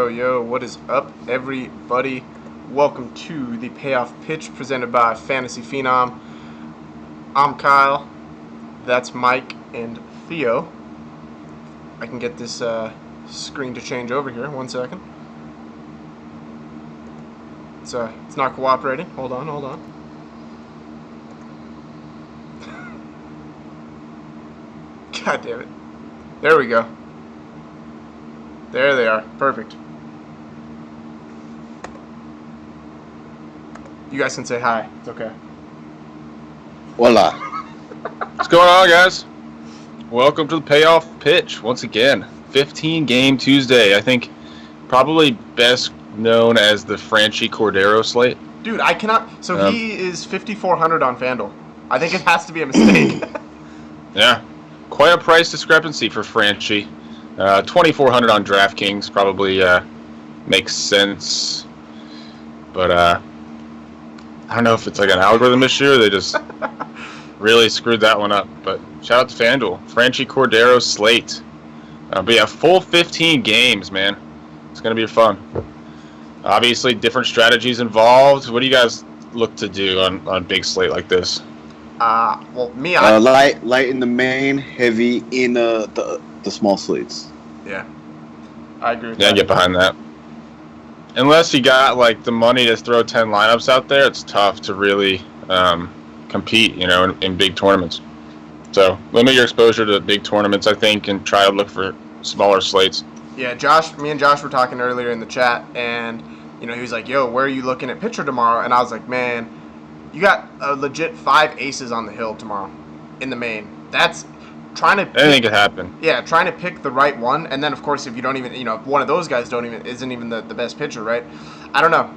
Yo, what is up, everybody? Welcome to the Payoff Pitch presented by Fantasy Phenom. I'm Kyle, that's Mike and Theo. I can get this screen to change over here, 1 second. It's not cooperating. Hold on. God damn it. There we go. There they are. Perfect. You guys can say hi. It's okay. Hola. What's going on, guys? Welcome to the Payoff Pitch once again. 15-game Tuesday. I think probably best known as the Franchy Cordero slate. Dude, I cannot... So he is 5,400 on FanDuel. I think it has to be a mistake. Yeah. Quite a price discrepancy for Franchy. 2,400 on DraftKings probably makes sense. But I don't know if it's like an algorithm issue or they just really screwed that one up. But shout out to FanDuel. Franchy Cordero slate. But yeah, full 15 games, man. It's going to be fun. Obviously, different strategies involved. What do you guys look to do on big slate like this? Well, me, light in the main, heavy in the small slates. Yeah, I agree with that. Yeah, get behind that. Unless you got like the money to throw 10 lineups out there, it's tough to really compete, in big tournaments. So limit your exposure to big tournaments, I think, and try to look for smaller slates. Yeah, me and Josh were talking earlier in the chat, and he was like, "Yo, where are you looking at pitcher tomorrow?" And I was like, "Man, you got a legit 5 aces on the hill tomorrow in the main. That's trying to. Anything could happen. Yeah, trying to pick the right one, and then of course if you don't even, if one of those guys isn't even the best pitcher, right? I don't know.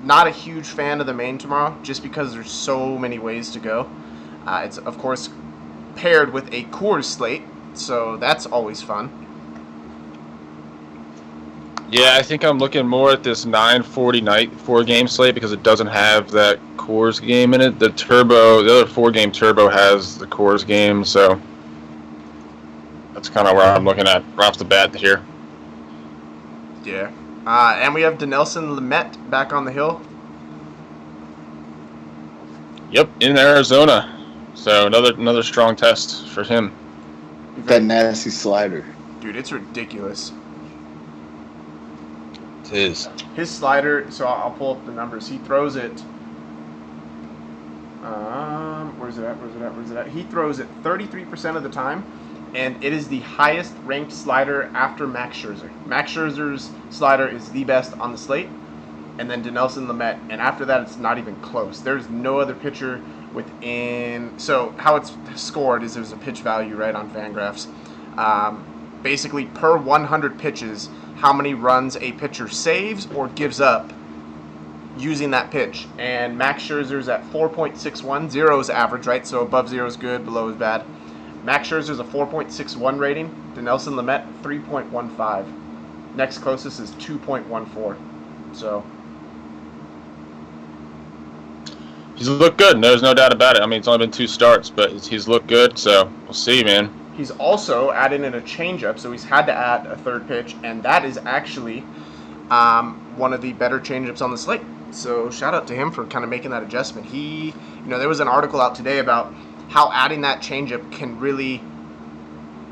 Not a huge fan of the main tomorrow, just because there's so many ways to go. It's of course paired with a Coors slate, so that's always fun. Yeah, I think I'm looking more at this 9:40 night 4-game slate because it doesn't have that Coors game in it. The other 4-game Turbo has the Coors game, so that's kind of where I'm looking at right off the bat here. Yeah. And we have Dinelson Lamet back on the hill. Yep, in Arizona. So another strong test for him. That nasty slider. Dude, it's ridiculous. It is. His slider, so I'll pull up the numbers. He throws it. Where's it at? He throws it 33% of the time, and it is the highest ranked slider after Max Scherzer. Max Scherzer's slider is the best on the slate, and then Dinelson Lamet, and after that it's not even close. There's no other pitcher within. So how it's scored is there's a pitch value right on Fangraphs. Basically per 100 pitches, how many runs a pitcher saves or gives up using that pitch. And Max Scherzer's at 4.61. 0 is average, right? So above 0 is good, below is bad. Max Scherzer's a 4.61 rating. Dinelson Lamet, 3.15. Next closest is 2.14. So He's looked good. There's no doubt about it. I mean, it's only been 2 starts, but he's looked good, so we'll see, man. He's also added in a changeup, so he's had to add a third pitch, and that is actually one of the better changeups on the slate. So shout out to him for kind of making that adjustment. There was an article out today about how adding that changeup can really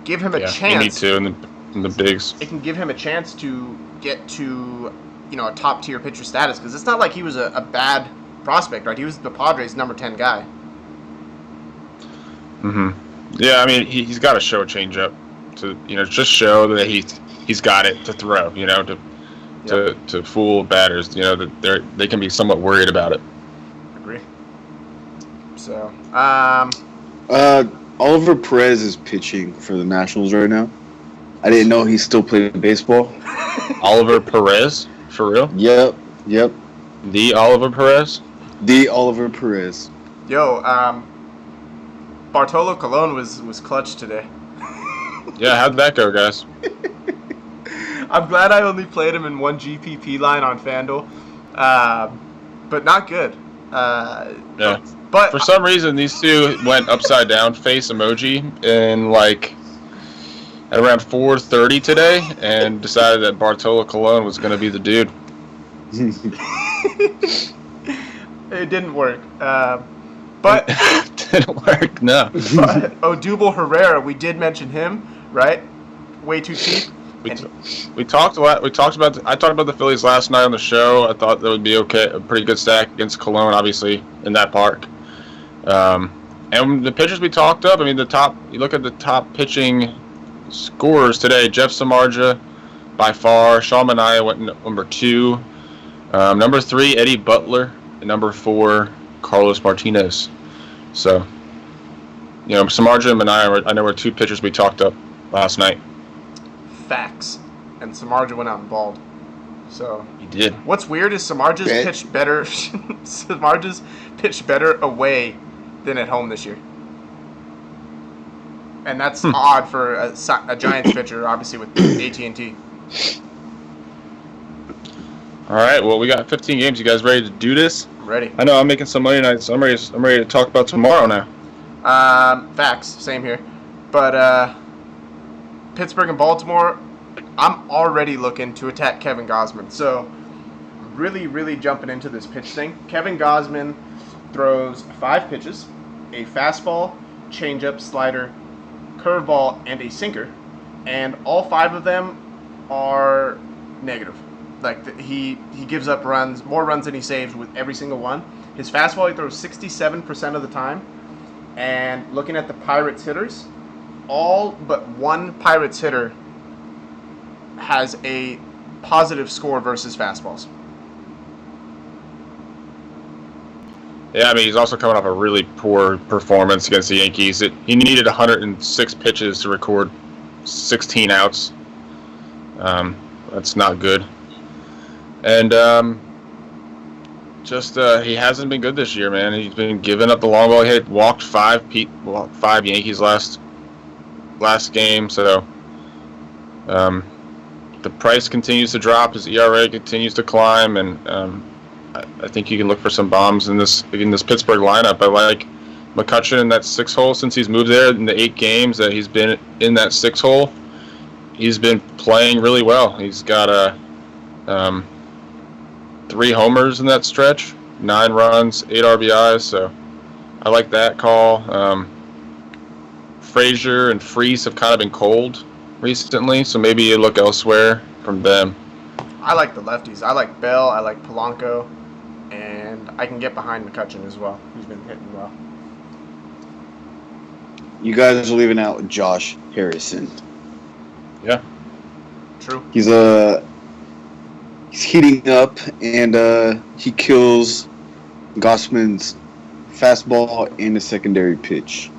give him a chance. You need to in the bigs. It can give him a chance to get to a top tier pitcher status, because it's not like he was a bad prospect, right? He was the Padres' number 10 guy. Mm-hmm. Yeah, I mean, he's got to show a changeup to, just show that he's got it to throw, to fool batters, that they can be somewhat worried about it. Agree. So, Oliver Perez is pitching for the Nationals right now. I didn't know he still played baseball. Oliver Perez? For real? Yep. The Oliver Perez? The Oliver Perez. Yo, Bartolo Colon was clutch today. Yeah, how'd that go, guys? I'm glad I only played him in one GPP line on FanDuel, but not good. Yeah. But For some reason, these two went upside down face emoji in at around 4:30 today, and decided that Bartolo Colon was going to be the dude. it didn't work. But didn't work. No. But Odubel Herrera, we did mention him, right? Way too cheap. We talked a lot. I talked about the Phillies last night on the show. I thought that would be okay, a pretty good stack against Cologne, obviously in that park. And the pitchers we talked up. I mean, you look at the top pitching scorers today. Jeff Samardzija, by far. Sean Manaea went number 2. Number 3, Eddie Butler. And number 4, Carlos Martinez. So, Samardzija and Manaea, I know, were 2 pitchers we talked up last night. Facts. And Samardzija went out and balled. So he did. What's weird is Samardzija's pitched better. Samardzija's pitched better away than at home this year. And that's odd for a Giants pitcher, obviously, with AT&T. All right, well, we got 15 games. You guys ready to do this? I'm ready. I know I'm making some money tonight, so I'm ready to talk about tomorrow now. Facts, same here. But Pittsburgh and Baltimore, I'm already looking to attack Kevin Gausman. So really, really jumping into this pitch thing. Kevin Gausman throws 5 pitches, a fastball, changeup, slider, curveball, and a sinker. And all 5 of them are negative. Like, he gives up runs, more runs than he saves with every single one. His fastball, he throws 67% of the time. And looking at the Pirates hitters, all but one Pirates hitter has a positive score versus fastballs. Yeah, I mean, he's also coming off a really poor performance against the Yankees. He needed 106 pitches to record 16 outs. That's not good. And he hasn't been good this year, man. He's been giving up the long ball. He had walked 5 Yankees last game. So the price continues to drop. His ERA continues to climb, and I think you can look for some bombs in this Pittsburgh lineup. I like McCutchen in that 6 hole since he's moved there. In the 8 games that he's been in that 6 hole, he's been playing really well. He's got 3 homers in that stretch, 9 runs, 8 RBIs. So I like that call. Frazier and Freese have kind of been cold recently, so maybe you look elsewhere from them. I like the lefties. I like Bell. I like Polanco. And I can get behind McCutchen as well. He's been hitting well. You guys are leaving out Josh Harrison. Yeah. True. He's heating up, and he kills Gausman's fastball and a secondary pitch.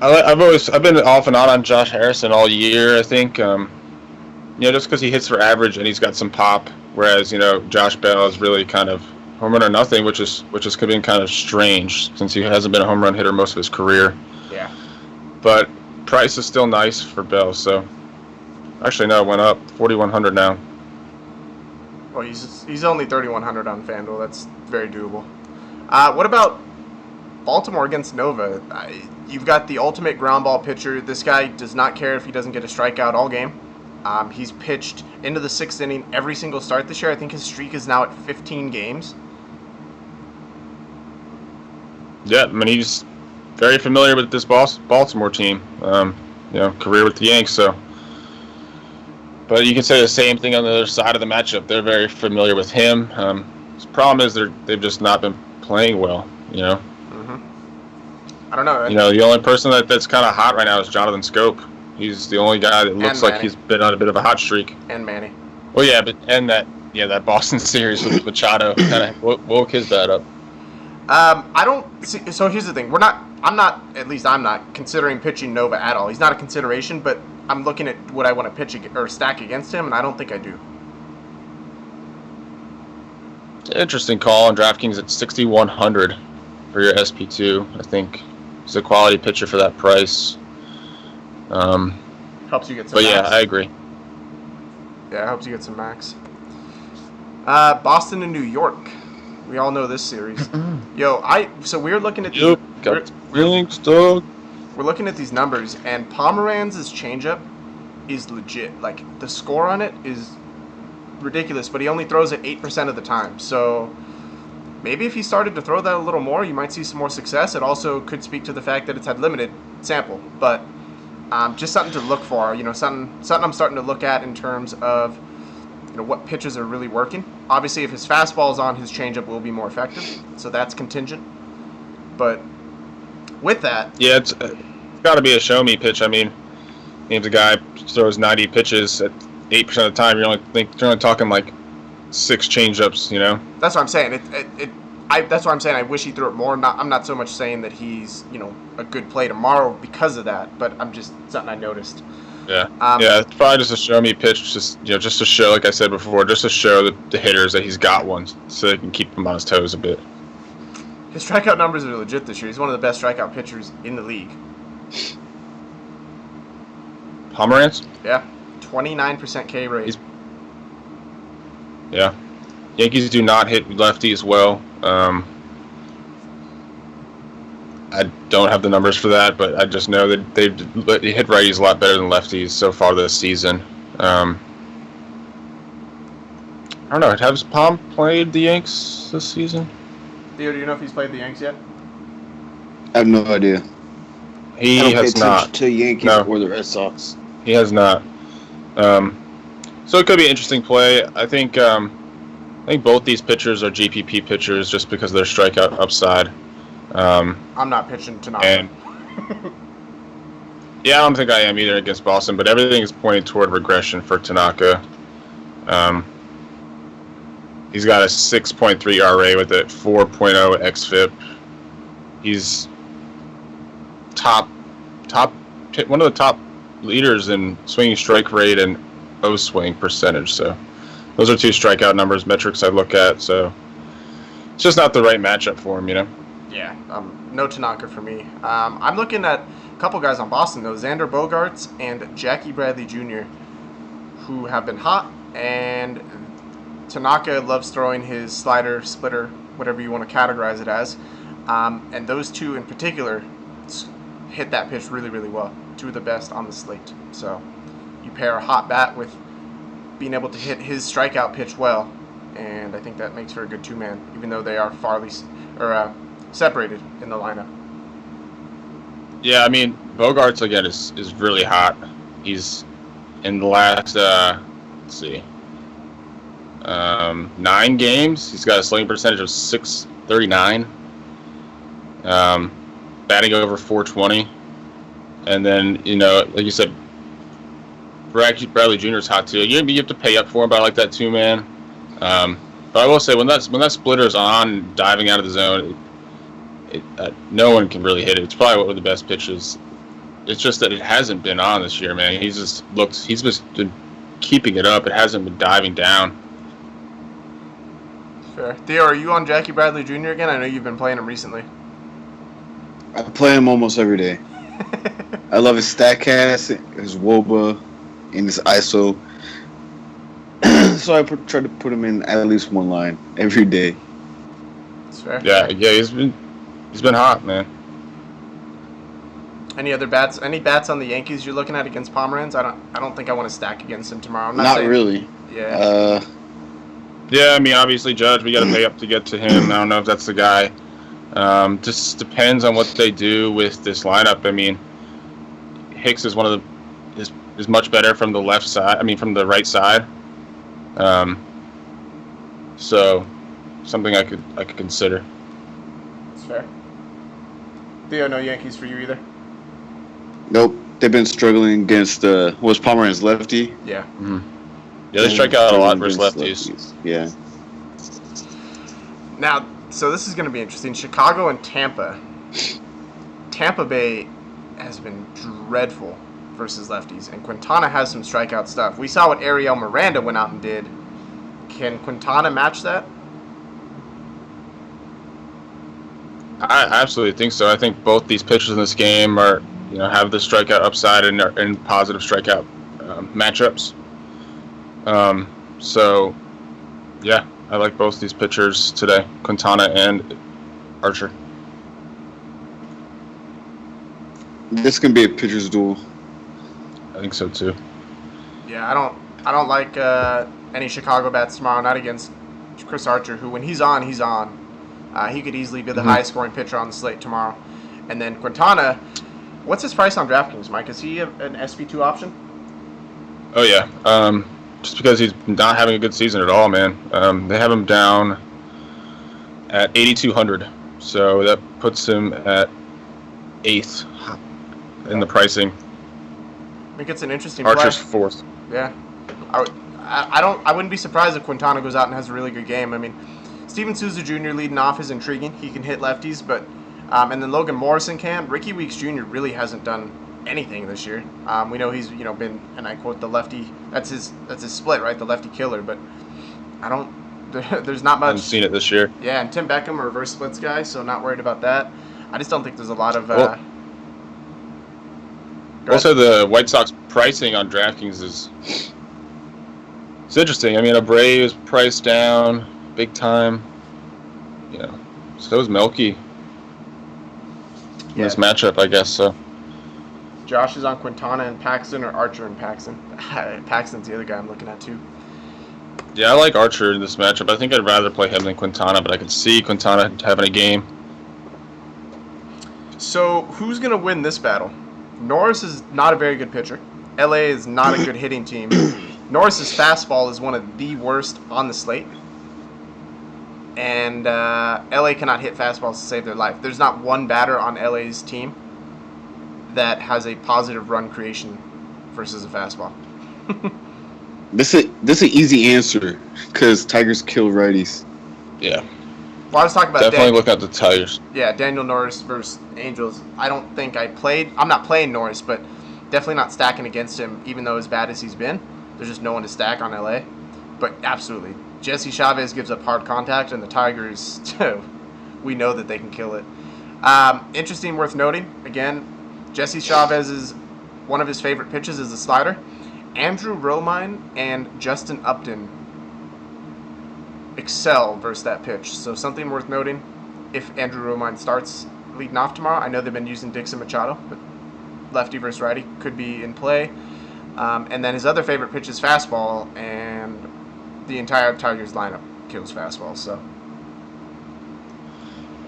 I've been off and on Josh Harrison all year. I think just because he hits for average and he's got some pop, whereas Josh Bell is really kind of home run or nothing, which is been kind of strange since he hasn't been a home run hitter most of his career. Yeah. But price is still nice for Bell, so actually no, it went up 4,100 now. Well, he's only 3,100 on FanDuel. That's very doable. What about Baltimore against Nova? You've got the ultimate ground ball pitcher. This guy does not care if he doesn't get a strikeout all game. He's pitched into the 6th inning every single start this year. I think his streak is now at 15 games. Yeah, I mean, he's very familiar with this Baltimore team. Career with the Yanks, so. But you can say the same thing on the other side of the matchup. They're very familiar with him. His problem is they've just not been playing well, Mm-hmm. I don't know. The only person that's kind of hot right now is Jonathan Scope. He's the only guy that looks like he's been on a bit of a hot streak. And Manny. Well, yeah, that Boston series with Machado kind of woke his bat up. I don't see. So here's the thing: I'm not considering pitching Nova at all. He's not a consideration, but I'm looking at what I want to pitch or stack against him, and I don't think I do. Interesting call on DraftKings at 6,100 for your SP2. I think he's a quality pitcher for that price. Helps you get some. But yeah, backs. I agree. Yeah, I hope you get some max. Boston and New York. We all know this series. So we're looking at these. Yep, got feelings, dog. We're looking at these numbers, and Pomeranz's changeup is legit. Like, the score on it is ridiculous, but he only throws it 8% of the time. So maybe if he started to throw that a little more, you might see some more success. It also could speak to the fact that it's had limited sample, but just something to look for. Something I'm starting to look at in terms of what pitches are really working. Obviously, if his fastball is on, his changeup will be more effective. So that's contingent. But with that, yeah, it's got to be a show me pitch. I mean, if the guy throws 90 pitches at 8% of the time, you're only talking like 6 changeups. That's what I'm saying. That's what I'm saying. I wish he threw it more. I'm not so much saying that he's a good play tomorrow because of that, but I'm just something I noticed. Yeah, it's probably just a show me pitch, just to show, like I said before, just to show the hitters that he's got one, so they can keep him on his toes a bit. His strikeout numbers are legit this year. He's one of the best strikeout pitchers in the league. Pomeranz? Yeah, 29% K rate. Yeah, Yankees do not hit lefties well. I don't have the numbers for that, but I just know that they hit righties a lot better than lefties so far this season. I don't know. Has Pom played the Yanks this season? Theo, do you know if he's played the Yanks yet? I have no idea. He has not. To Yankees or the Red Sox. He has not. So it could be an interesting play. I think both these pitchers are GPP pitchers just because of their strikeout upside. I'm not pitching tonight. Yeah, I don't think I am either against Boston, but everything is pointing toward regression for Tanaka. He's got a 6.3 ERA with a 4.0 xFIP. He's one of the top leaders in swinging strike rate and O-swing percentage. So those are 2 strikeout metrics I look at. So it's just not the right matchup for him, Yeah, no Tanaka for me. I'm looking at a couple guys on Boston, though. Xander Bogaerts and Jackie Bradley Jr., who have been hot. And Tanaka loves throwing his slider, splitter, whatever you want to categorize it as. And those 2 in particular hit that pitch really, really well. 2 of the best on the slate. So you pair a hot bat with being able to hit his strikeout pitch well. And I think that makes for a good 2-man, even though they are separated in the lineup. Yeah, I mean, Bogaerts, again, is really hot. He's in the last, 9 games, he's got a slugging percentage of .639, batting over .420, and then, like you said, Bradley Jr. is hot too. You have to pay up for him, but I like that 2-man. But I will say, when that splitter is on, diving out of the zone, no one can really hit it. It's probably one of the best pitches. It's just that it hasn't been on this year, man. He's just been keeping it up. It hasn't been diving down. Fair. Theo, are you on Jackie Bradley Jr. again? I know you've been playing him recently. I play him almost every day. I love his StatCast, his WOBA, and his ISO. So I try to put him in at least one line every day. That's fair. Yeah, he's been hot, man. Any other bats? Any bats on the Yankees you're looking at against Pomeranz? I don't think I want to stack against him tomorrow. I'm not saying, really. Yeah. Yeah, I mean, obviously, Judge, we got to pay up to get to him. I don't know if that's the guy. Just depends on what they do with this lineup. I mean, Hicks is is much better from the left side. I mean, from the right side. So something I could consider. That's fair. Theo, no Yankees for you either? Nope. They've been struggling against was Pomeranz lefty? Yeah. Mm-hmm. Yeah, they strike out a lot versus lefties. Yeah. Now, so this is going to be interesting. Chicago and Tampa. Tampa Bay has been dreadful versus lefties, and Quintana has some strikeout stuff. We saw what Ariel Miranda went out and did. Can Quintana match that? I absolutely think so. I think both these pitchers in this game are, have the strikeout upside and positive strikeout matchups. So, yeah, I like both these pitchers today, Quintana and Archer. This can be a pitcher's duel. I think so too. Yeah, I don't like any Chicago bats tomorrow. Not against Chris Archer, who when he's on, he's on. He could easily be the highest scoring pitcher on the slate tomorrow. And then Quintana, what's his price on DraftKings, Mike? Is he an SP2 option? Oh yeah. Just because he's not having a good season at all, man. They have him down at 8,200, so that puts him at 8th in the pricing. I think it's an interesting Archer's play. 4th. Yeah, I wouldn't be surprised if Quintana goes out and has a really good game. I mean, Steven Souza Jr. leading off is intriguing. He can hit lefties, but and then Logan Morrison can. Ricky Weeks Jr. really hasn't done anything this year. We know he's been, and I quote, the lefty. That's his split, right? The lefty killer. But I don't. There's not much. I haven't seen it this year. Yeah, and Tim Beckham, a reverse splits guy, so not worried about that. I just don't think there's a lot of. Also, the White Sox pricing on DraftKings is it's interesting. I mean, Abreu is priced down big time. So is Melky. In this matchup, I guess so. Josh is on Quintana and Paxton, or Archer and Paxton. Paxton's the other guy I'm looking at too. Yeah, I like Archer in this matchup. I think I'd rather play him than Quintana, but I could see Quintana having a game. So, who's going to win this battle? Norris is not a very good pitcher. LA is not a good hitting team. Norris's fastball is one of the worst on the slate. And LA cannot hit fastballs to save their life. There's not one batter on LA's team that has a positive run creation versus a fastball. This is an easy answer because Tigers kill righties. Yeah. Well, I was talking about definitely look at the Tigers. Yeah, Daniel Norris versus Angels. I don't think I'm not playing Norris, but definitely not stacking against him, even though as bad as he's been. There's just no one to stack on LA. But absolutely. Jesse Chavez gives up hard contact, and the Tigers, we know that they can kill it. Interesting, worth noting. Again, Jesse Chavez is one of his favorite pitches is the slider. Andrew Romine and Justin Upton excel versus that pitch. So something worth noting if Andrew Romine starts leading off tomorrow. I know they've been using Dixon Machado, but lefty versus righty could be in play. And then his other favorite pitch is fastball, and the entire Tigers lineup kills fastball. So,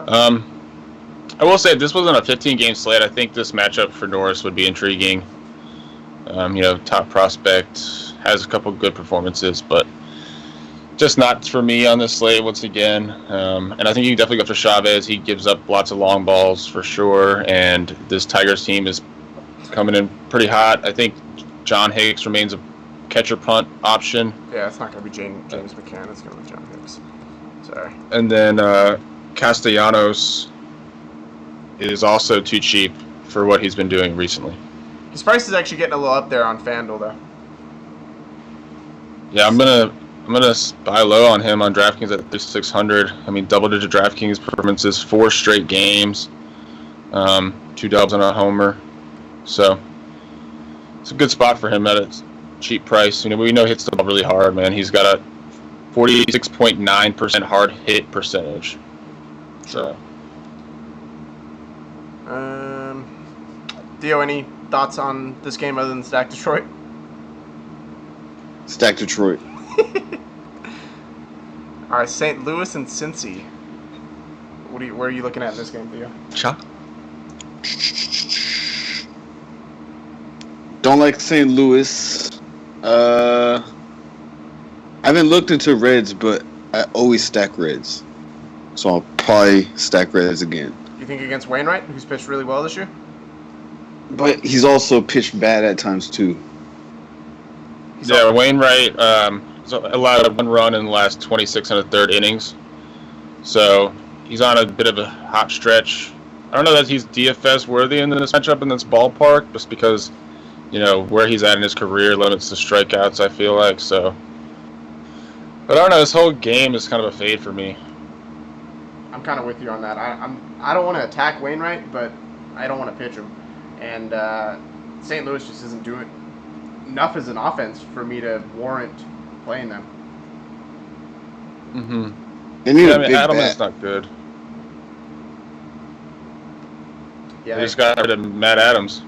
I will say if this wasn't a 15-game slate, I think this matchup for Norris would be intriguing. Top prospect, has a couple good performances, but just not for me on this slate once again. And I think you can definitely go for Chavez. He gives up lots of long balls for sure, and this Tigers team is coming in pretty hot. I think John Hicks remains a catcher punt option. Yeah, it's not going to be James McCann. It's going to be John Hicks. Sorry. And then Castellanos is also too cheap for what he's been doing recently. His price is actually getting a little up there on FanDuel, though. Yeah, I'm gonna buy low on him on DraftKings at 3,600. I mean, double-digit DraftKings performances, 4 straight games, 2 dubs and a homer. So it's a good spot for him at a cheap price. We know he hits the ball really hard, man. He's got a 46.9% hard hit percentage. So. Theo, any thoughts on this game other than Stack Detroit? Stack Detroit. All right, St. Louis and Cincy. Where are you looking at in this game, Theo? Chuck? Don't like St. Louis. I haven't looked into Reds, but I always stack Reds. So I'll probably stack Reds again. You think against Wainwright, who's pitched really well this year? But he's also pitched bad at times, too. Wainwright allowed 1 run in the last 26 and a third innings. So he's on a bit of a hot stretch. I don't know that he's DFS worthy in this matchup in this ballpark, just because, where he's at in his career limits the strikeouts, I feel like. So, but I don't know, this whole game is kind of a fade for me. I'm kind of with you on that. I don't want to attack Wainwright, but I don't want to pitch him. And St. Louis just isn't doing enough as an offense for me to warrant playing them. Mm-hmm. They need Yeah, a I mean, big Adelman's bat. not good. Yeah, They just got rid of Matt Adams.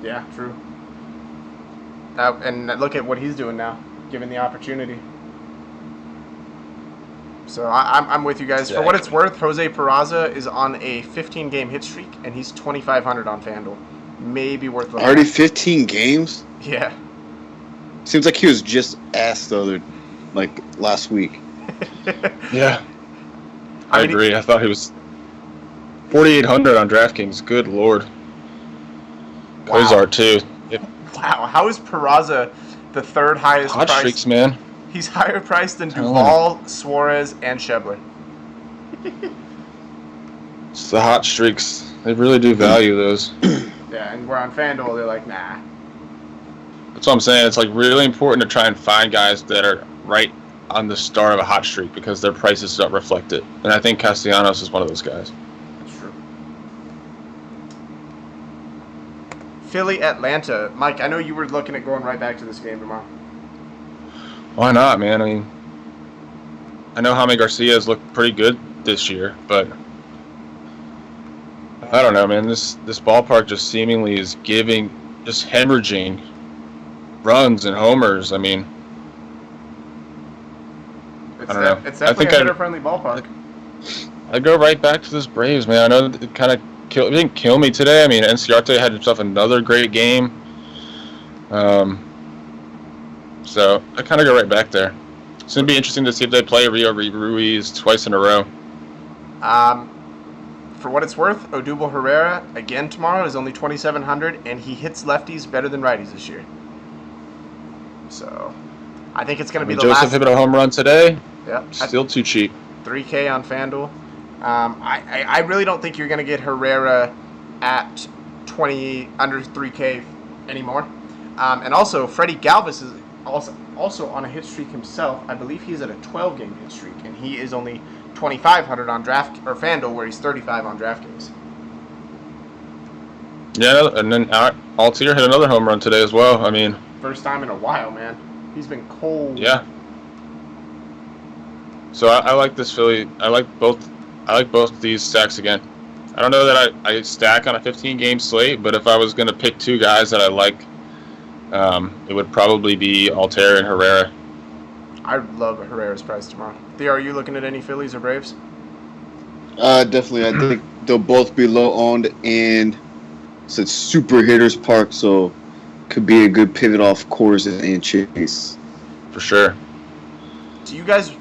yeah, true. And look at what he's doing now, given the opportunity. So I'm with you guys. For what it's Exactly. worth, Jose Peraza is on a 15-game hit streak, and he's 2,500 on FanDuel. Maybe worth looking Already at. 15 games? Yeah. Seems like he was just asked last week. Yeah, I I mean, agree. I thought he was 4,800 on DraftKings. Good lord. Wow. Kozar too. Wow, how is Peraza the third highest Hot priced? streaks, man. He's higher priced than Telling Duvall, Suarez, and Schebler. It's the hot streaks. They really do value those. Yeah, and we're on FanDuel. They're like, nah. That's what I'm saying. It's like really important to try and find guys that are right on the start of a hot streak because their prices don't reflect it. And I think Castellanos is one of those guys. That's true. Philly, Atlanta. Mike, I know you were looking at going right back to this game tomorrow. Why not, man? I mean, I know Jaime Garcia has looked pretty good this year, but I don't know, man. This ballpark just seemingly is just hemorrhaging runs and homers. I mean, I don't know. It's definitely a hitter-friendly ballpark. I go right back to this Braves, man. I know it kind of didn't kill me today. I mean, Enciarte had himself another great game. So I kind of go right back there. It's going to be interesting to see if they play Rio Ruiz twice in a row. For what it's worth, Odubel Herrera, again tomorrow, is only 2,700, and he hits lefties better than righties this year. So, I think it's going to be the Joseph hit a home run today. Yep. Still too cheap. $3K on FanDuel. I really don't think you're going to get Herrera at under 3K anymore. And also, Freddie Galvis is also on a hit streak himself. I believe he's at a 12-game hit streak, and he is only 2,500 on FanDuel, where he's 35 on DraftKings. Yeah, and then Altier hit another home run today as well. I mean, first time in a while, man. He's been cold. Yeah. So I like this Philly. I like both these stacks again. I don't know that I stack on a 15-game slate, but if I was going to pick two guys that I like, it would probably be Altier and Herrera. I love Herrera's price tomorrow. Theo, are you looking at any Phillies or Braves? Definitely. I think they'll both be low owned, and it's a super hitters park, so could be a good pivot off Coors and Chase. For sure. Do you guys?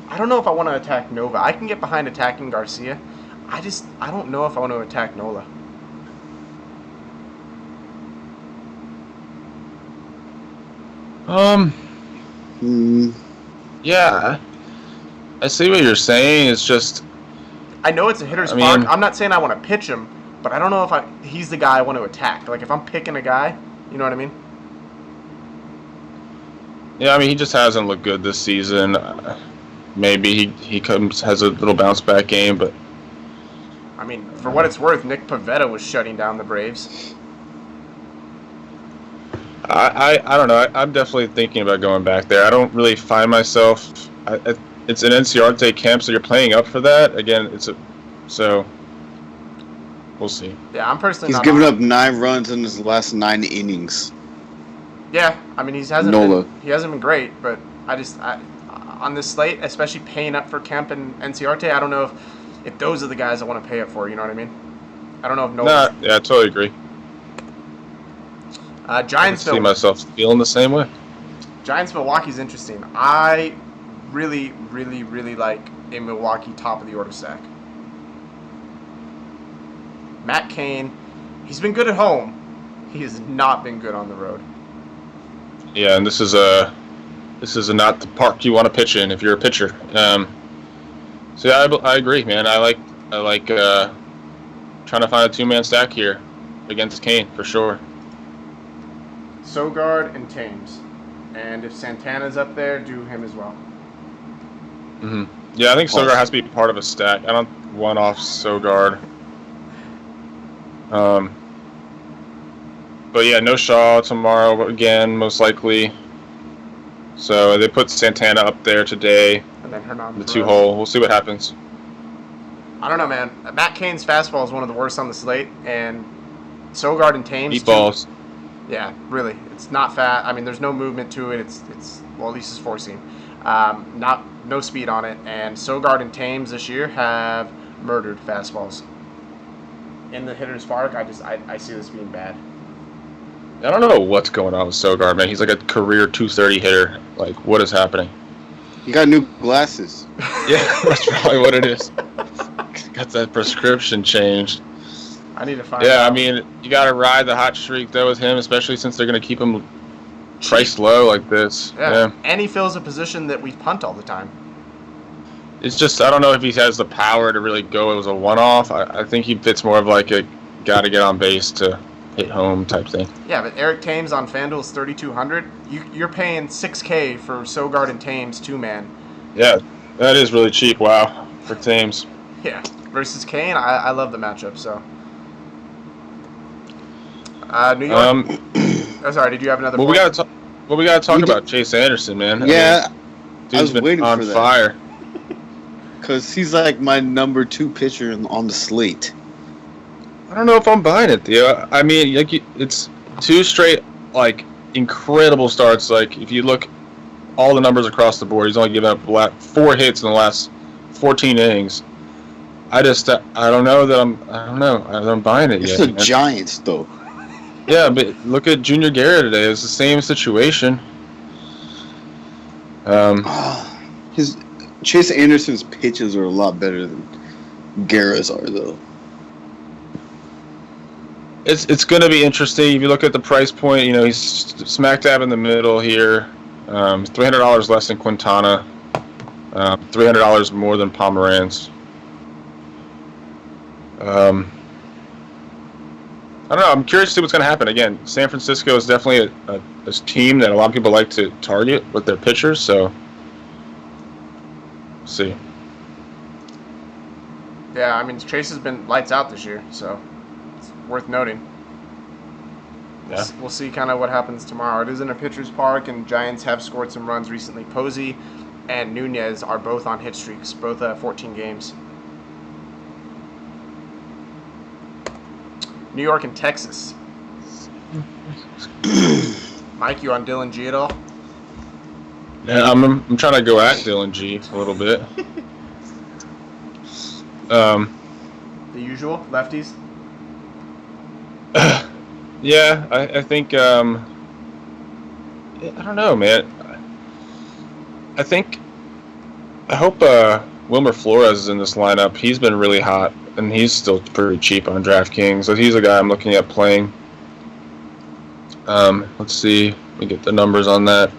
I don't know if I want to attack Nova. I can get behind attacking Garcia. I don't know if I want to attack Nola. Yeah. I see what you're saying. It's just, I know it's a hitter's park. I'm not saying I want to pitch him, but I don't know if he's the guy I want to attack. Like, if I'm picking a guy, you know what I mean? Yeah, I mean, he just hasn't looked good this season. Maybe he has a little bounce back game, but I mean, for what it's worth, Nick Pivetta was shutting down the Braves. I don't know. I'm definitely thinking about going back there. I don't really find myself. It's an Enciarte camp, so you're playing up for that. Again, so we'll see. Yeah, I'm personally. He's given up 9 runs in his last 9 innings. Yeah, I mean he hasn't been great, but on this slate, especially paying up for Kemp and Enciarte, I don't know if those are the guys I want to pay up for. You know what I mean? I don't know if Nola. Yeah, I totally agree. Giants. I see myself feeling the same way. Giants Milwaukee's interesting. I really, really, really like a Milwaukee top of the order stack. Matt Cain, he's been good at home. He has not been good on the road. Yeah, and this is not the park you want to pitch in if you're a pitcher. So yeah, I agree, man. I like trying to find a 2-man stack here against Cain for sure. Sogard and Thames, and if Santana's up there, do him as well. Mm-hmm. Yeah, I think Sogard has to be part of a stack. I don't one off Sogard. But yeah, no Shaw tomorrow again, most likely. So they put Santana up there today. And then Hernan The Perez. 2-hole. We'll see what happens. I don't know, man. Matt Cain's fastball is one of the worst on the slate, and Sogard and Thames. Meatballs. Yeah, really. It's not fat. I mean, there's no movement to it. It's well, at least it's four seam. No speed on it. And Sogard and Thames this year have murdered fastballs. In the hitter's park, I see this being bad. I don't know what's going on with Sogard, man. He's like a career 230 hitter. Like, what is happening? He got new glasses. Yeah, that's probably what it is. Got that prescription changed. I need to find Yeah, out. I mean, you got to ride the hot streak, though, with him, especially since they're going to keep him priced low like this. Yeah. And he fills a position that we punt all the time. It's just, I don't know if he has the power to really go as a one-off. I think he fits more of like a got to get on base to hit home type thing. Yeah, but Eric Thames on FanDuel is $3,200. You're paying $6K for Sogard and Thames 2-man. Yeah, that is really cheap. Wow, for Thames. Yeah, versus Kane, I love the matchup. So, New York. Oh, sorry, did you have another? Well, point? we gotta talk about Chase Anderson, man. Yeah, I was waiting on for that. fire. Because he's like my number 2 pitcher on the slate. I don't know if I'm buying it, Theo. I mean, like, it's 2 straight, like, incredible starts. Like, if you look all the numbers across the board, he's only given up 4 hits in the last 14 innings. I don't know that I'm buying it It's yet. the man. Giants, though. Yeah, but look at Junior Guerra today. It's the same situation. His Chase Anderson's pitches are a lot better than Guerra's are, though. It's going to be interesting. If you look at the price point, you know, he's smack dab in the middle here. $300 less than Quintana. $300 more than Pomeranz. I don't know. I'm curious to see what's going to happen. Again, San Francisco is definitely a team that a lot of people like to target with their pitchers. So, we'll see. Yeah, I mean Chase has been lights out this year, so it's worth noting. Yeah. We'll see kind of what happens tomorrow. It is in a pitcher's park, and Giants have scored some runs recently. Posey and Nunez are both on hit streaks, both 14 games. New York and Texas. Mike, you on Dylan G at all? Yeah, I'm trying to go at Dylan G a little bit. The usual lefties. Yeah, I think I don't know, man. I hope Wilmer Flores is in this lineup. He's been really hot, and he's still pretty cheap on DraftKings. So he's a guy I'm looking at playing. Let's see. Let me get the numbers on that.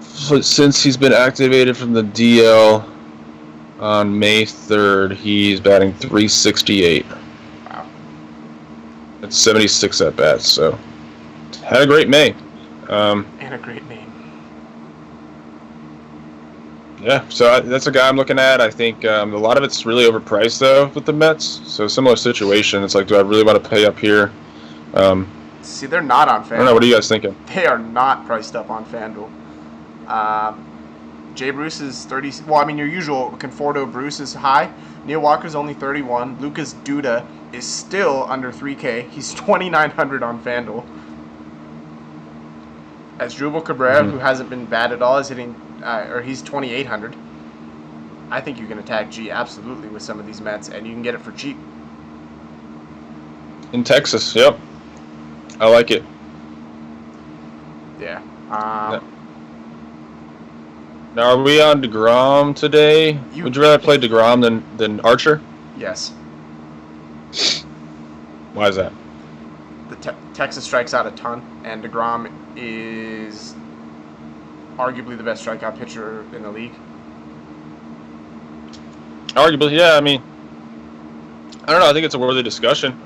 So since he's been activated from the DL on May 3rd, he's batting .368. Wow. That's 76 at bats. So had a great May. And a great name. Yeah, so that's a guy I'm looking at. I think a lot of it's really overpriced, though, with the Mets. So similar situation. It's like, do I really want to pay up here? See, they're not on FanDuel. I don't know. What are you guys thinking? They are not priced up on FanDuel. Jay Bruce is 30. Well, I mean, your usual Conforto Bruce is high. Neil Walker's only 31. Lucas Duda is still under 3K. He's 2,900 on FanDuel. As Drupal Cabrera, who hasn't been bad at all, is hitting, or he's 2,800. I think you can attack G absolutely with some of these Mets, and you can get it for cheap. In Texas, yep. I like it. Yeah. Now, are we on DeGrom today? Would you rather play DeGrom than Archer? Yes. Why is that? The Texas strikes out a ton, and DeGrom is arguably the best strikeout pitcher in the league. Arguably, yeah. I mean, I don't know. I think it's a worthy discussion.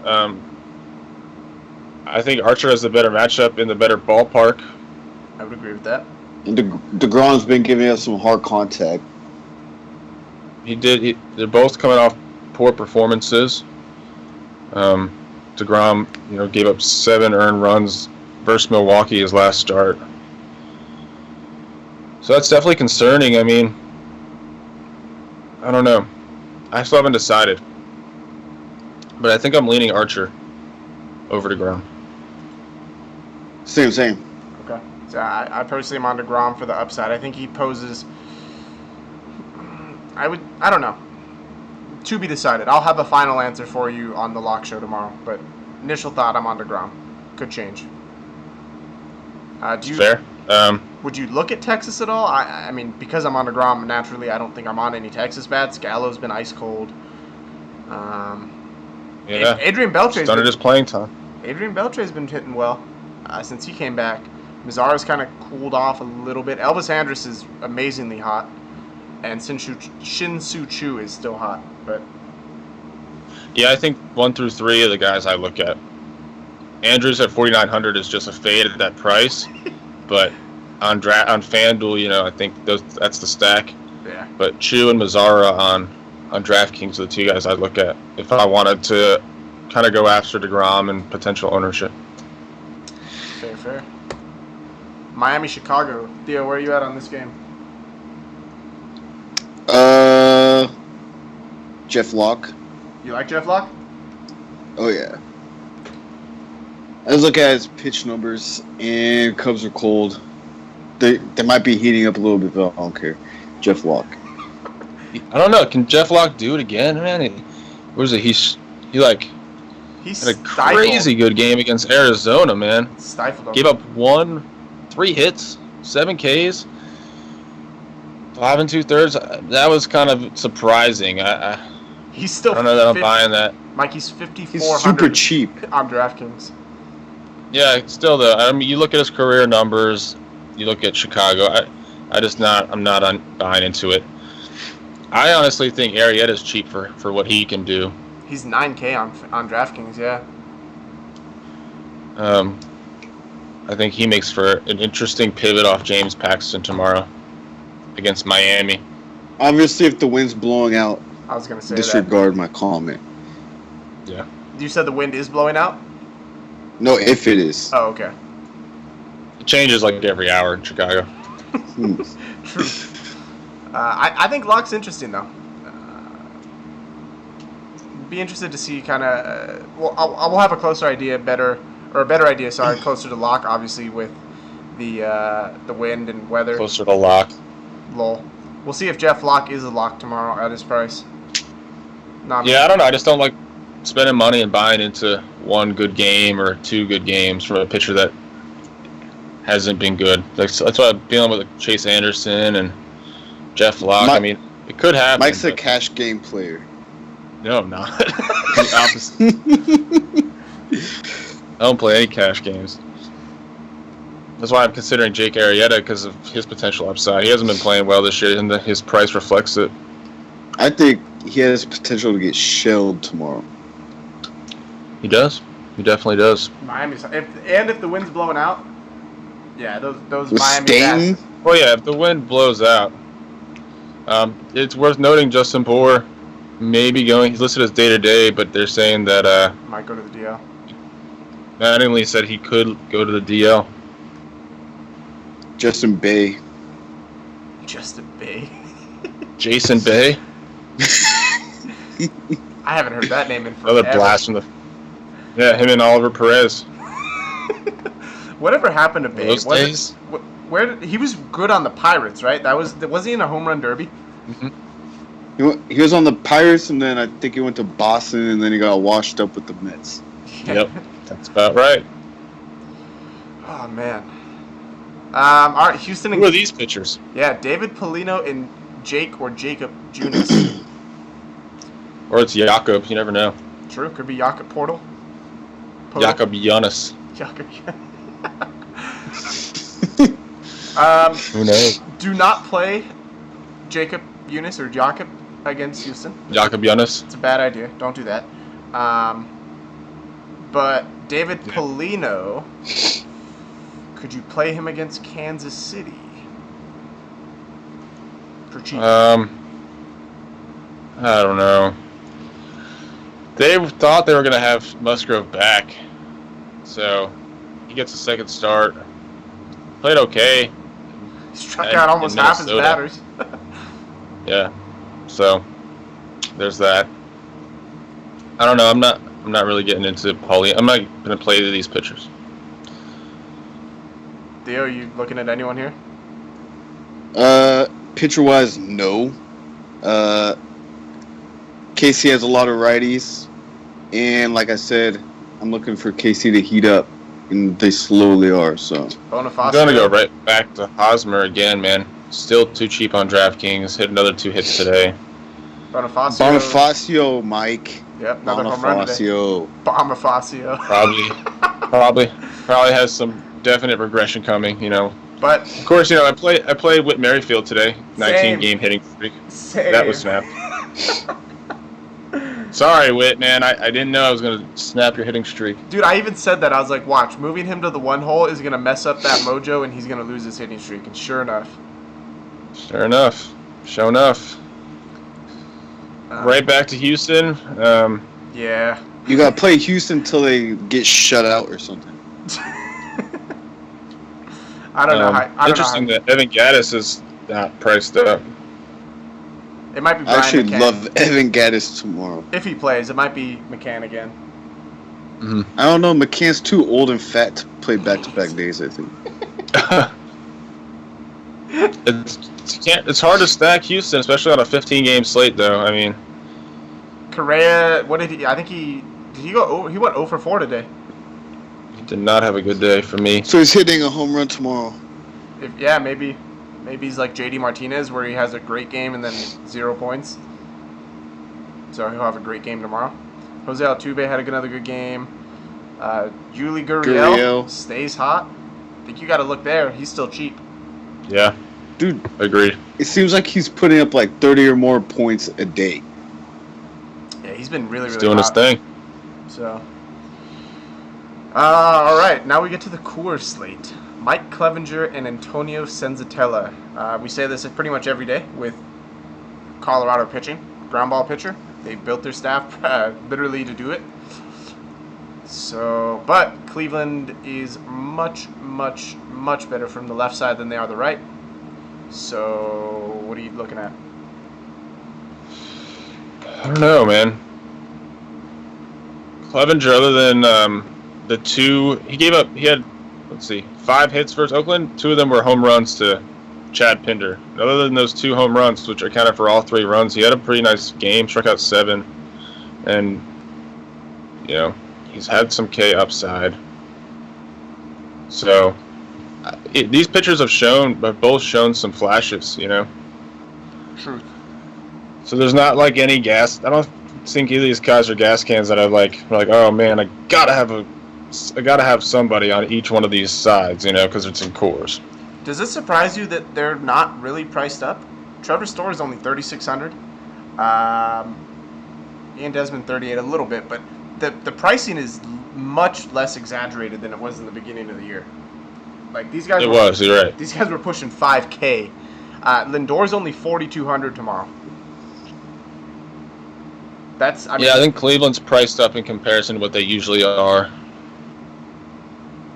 I think Archer has the better matchup in the better ballpark. I would agree with that. And DeGrom's been giving us some hard contact. They're both coming off poor performances. DeGrom, gave up 7 earned runs versus Milwaukee his last start. So that's definitely concerning. I mean, I don't know. I still haven't decided. But I think I'm leaning Archer over DeGrom. Same. Okay. So I personally am on DeGrom for the upside. I think he poses. I don't know. To be decided. I'll have a final answer for you on the lock show tomorrow. But initial thought, I'm on DeGrom. Could change. Fair. Would you look at Texas at all? I mean, because I'm on DeGrom, naturally, I don't think I'm on any Texas bats. Gallo's been ice cold. Yeah. Adrian Beltre's started his playing time. Adrian Beltre's been hitting well since he came back. Mazara's kind of cooled off a little bit. Elvis Andrus is amazingly hot, and Shin-Soo Choo is still hot. But yeah, I think 1 through 3 of the guys I look at. Andrews at 4,900 is just a fade at that price, but on FanDuel, I think that's the stack. Yeah. But Chu and Mazzara on DraftKings are the 2 guys I'd look at if I wanted to kind of go after DeGrom and potential ownership. Fair. Miami, Chicago. Theo, where are you at on this game? Jeff Locke. You like Jeff Locke? Oh yeah. I was looking at his pitch numbers, and Cubs are cold. They might be heating up a little bit, but I don't care. Jeff Locke. I don't know. Can Jeff Locke do it again, man? What is it? He had a crazy good game against Arizona, man. Stifled him. Gave up 3 hits, 7 Ks, 5 2/3. That was kind of surprising. He's still. I don't know that I'm buying that. Mike, he's 5,400. He's super cheap on DraftKings. Yeah, still though. I mean, you look at his career numbers. You look at Chicago. I'm not buying into it. I honestly think Arrieta's cheap for what he can do. He's 9K on DraftKings, yeah. I think he makes for an interesting pivot off James Paxton tomorrow against Miami. Obviously, if the wind's blowing out, I was going to say disregard my comment. Yeah. You said the wind is blowing out? No, if it is. Oh, okay. It changes like every hour in Chicago. True. I think Locke's interesting, though. Be interested to see kind of. I will have a closer idea, better idea. Sorry, closer to Locke, obviously with the wind and weather. Closer to lock. Lol. We'll see if Jeff Locke is a lock tomorrow at his price. I don't know. I just don't like spending money and buying into 1 good game or 2 good games from a pitcher that hasn't been good. That's why I'm dealing with Chase Anderson and Jeff Locke. I mean, it could happen. Mike's a cash game player. No, I'm not. The opposite. I don't play any cash games. That's why I'm considering Jake Arrieta because of his potential upside. He hasn't been playing well this year, and his price reflects it. I think he has potential to get shelled tomorrow. He does. He definitely does. Miami's if the wind's blowing out, yeah, those With Miami Stanton? bats. Well, yeah, if the wind blows out, it's worth noting Justin Bour may be going. He's listed as day-to-day, but they're saying that Might go to the DL. Mattingly said he could go to the DL. Justin Bay. Justin Bay. Jason Bay. I haven't heard that name in forever. Another blast from the. Yeah, him and Oliver Perez. Whatever happened to Bay? Those days. He was good on the Pirates, right? Was he in a home run derby? Mm-hmm. He was on the Pirates, and then I think he went to Boston, and then he got washed up with the Mets. Yep, that's about right. Oh man. All right, Houston. Who are these pitchers? Yeah, David Polino and Jacob Junis. Or it's Jakob. You never know. True, could be Jakob Portal. Jakob Giannis. Jakob. Who knows? Do not play Jacob Junis or Jakob against Houston. Jakob Giannis. It's a bad idea. Don't do that. But David Polino, could you play him against Kansas City? For cheap. I don't know. They thought they were going to have Musgrove back, so he gets a second start. Played okay. He struck out almost half his batters. Yeah, so there's that. I don't know. I'm not really getting into Paulie. I'm not going to play these pitchers. Theo, you looking at anyone here? Pitcher wise, no. KC has a lot of righties, and like I said, I'm looking for KC to heat up, and they slowly are. So Bonifacio. I'm gonna go right back to Hosmer again, man. Still too cheap on DraftKings. Hit another 2 hits today. Bonifacio, Mike. Yep, another home run today. Bonifacio. Probably has some definite regression coming, you know. But of course, you know, I played Whit Merrifield today. 19-game hitting streak. Same. That was snapped. Sorry, Whit, man. I didn't know I was gonna snap your hitting streak. Dude, I even said that. I was like, watch, moving him to the 1 hole is gonna mess up that mojo, and he's gonna lose his hitting streak. And sure enough. Sure enough. Right back to Houston. Yeah. You gotta play Houston till they get shut out or something. I don't know. Interesting that Evan Gattis is not priced up. It might be Brian I actually McCann. love Evan Gattis tomorrow. If he plays, it might be McCann again. Mm-hmm. I don't know. McCann's too old and fat to play back-to-back days, I think. It's hard to stack Houston, especially on a 15-game slate, though. I mean, Correa, what did he? I think he go. He went 0 for 4 today. he did not have a good day for me. So he's hitting a home run tomorrow. Maybe he's like JD Martinez, where he has a great game and then 0 points. So he'll have a great game tomorrow. Jose Altuve had another good game. Yuli Gurriel stays hot. I think you got to look there. He's still cheap. Yeah. Dude, agreed. It seems like he's putting up like 30 or more points a day. Yeah, he's been really doing hot. his thing. So, all right, now we get to the Coors slate. Mike Clevenger and Antonio Senzatella. We say this pretty much every day with Colorado pitching, ground ball pitcher. They built their staff literally to do it. So, but Cleveland is much, much, much better from the left side than they are the right. So, what are you looking at? I don't know, man. Clevenger, other than the 2, he had, 5 hits versus Oakland. 2 of them were home runs to Chad Pinder. Other than those 2 home runs, which accounted for all 3 runs, he had a pretty nice game, struck out 7. And, you know, he's had some K upside. So, these pitchers have both shown some flashes, you know. Truth. So there's not like any gas. I don't think either of these guys are gas cans that are like, oh man, I gotta have somebody on each one of these sides, you know, because it's in Coors. Does it surprise you that they're not really priced up? Trevor Story is only $3,600. Ian Desmond $38 a little bit, but the pricing is much less exaggerated than it was in the beginning of the year. Like these guys. You're right. These guys were pushing $5K. Lindor's only $4,200 tomorrow. I think Cleveland's priced up in comparison to what they usually are.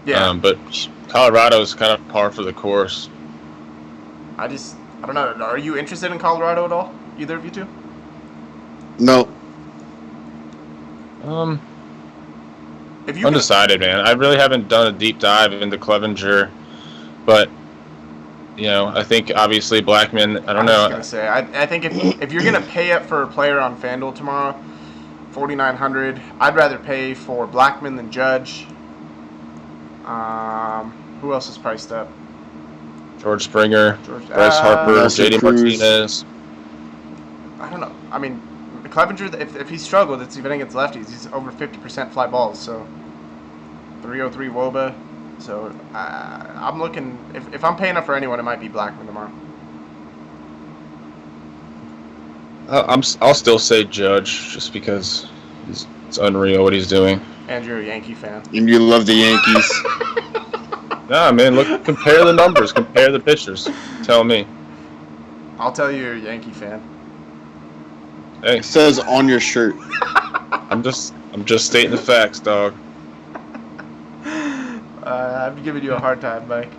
Yeah. But Colorado's kind of par for the course. I don't know. Are you interested in Colorado at all? Either of you two? No. If you Undecided, man. I really haven't done a deep dive into Clevenger, but you know, I think obviously Blackman. I don't know. I was gonna say, I think if you're gonna pay up for a player on FanDuel tomorrow, $4,900, I'd rather pay for Blackman than Judge. Who else is priced up? George Springer, Bryce Harper, JD Martinez. I don't know. I mean, Clevenger, if he struggled, it's even against lefties. He's over 50% fly balls, so 303 WOBA. So I'm looking. If I'm paying up for anyone, it might be Blackman tomorrow. I'll still say Judge just because it's unreal what he's doing. And you're a Yankee fan. And you love the Yankees. Nah, man. Look, compare the numbers, compare the pitchers. Tell me. I'll tell you, you're a Yankee fan. Hey, It says on your shirt. I I'm just stating the facts, dog. I'm giving you a hard time, Mike.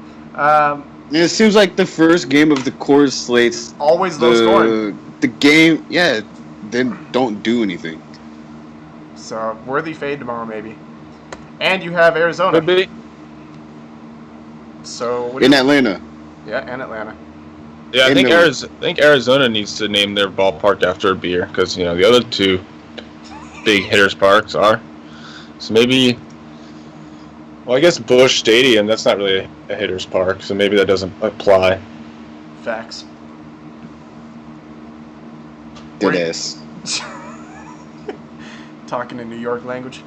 It seems like the first game of the Coors slates, Always low scoring. the game, then don't do anything. So, worthy fade tomorrow, maybe. And you have Arizona. Could be. So, In Atlanta. Yeah, and Atlanta. Yeah, I think Arizona needs to name their ballpark after a beer because the other two big hitters parks are. So maybe, well, I guess Busch Stadium, that's not really a hitter's park, so maybe that doesn't apply. Facts. Deadass. Talking in New York language.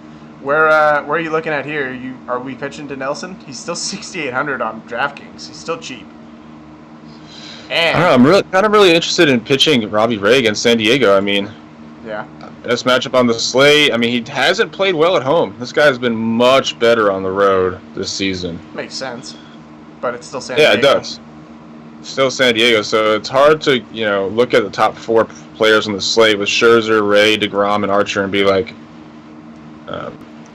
Where are you looking at here? Are we pitching to Nelson? He's still 6,800 on DraftKings. He's still cheap. And I don't know, I'm really interested in pitching Robbie Ray against San Diego. I mean, yeah, best matchup on the slate. I mean, he hasn't played well at home. This guy's been much better on the road this season. Makes sense, but it's still San Diego. Yeah, it does. Still San Diego, so it's hard to look at the top 4 players on the slate with Scherzer, Ray, DeGrom, and Archer and be like,